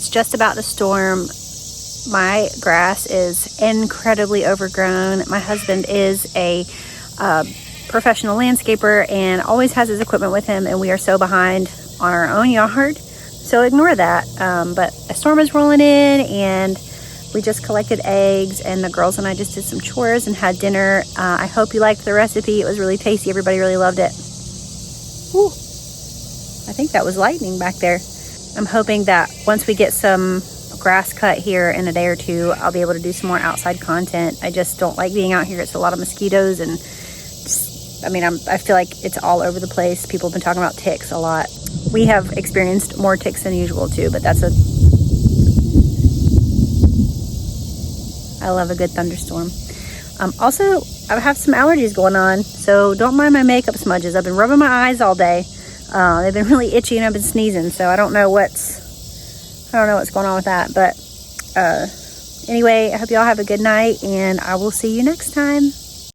it's just about to storm. My grass is incredibly overgrown. My husband is a professional landscaper and always has his equipment with him, and we are so behind on our own yard. So ignore that. But a storm is rolling in, and we just collected eggs, and the girls and I just did some chores and had dinner. I hope you liked the recipe. It was really tasty. Everybody really loved it. Whew. I think that was lightning back there. I'm hoping that once we get some grass cut here in a day or two, I'll be able to do some more outside content. I just don't like being out here. It's a lot of mosquitoes, and just, I feel like it's all over the place. People have been talking about ticks a lot. We have experienced more ticks than usual too, but I love a good thunderstorm. Also, I have some allergies going on, so don't mind my makeup smudges. I've been rubbing my eyes all day. They've been really itchy, and I've been sneezing, so I don't know what's going on with that. But anyway, I hope y'all have a good night, and I will see you next time.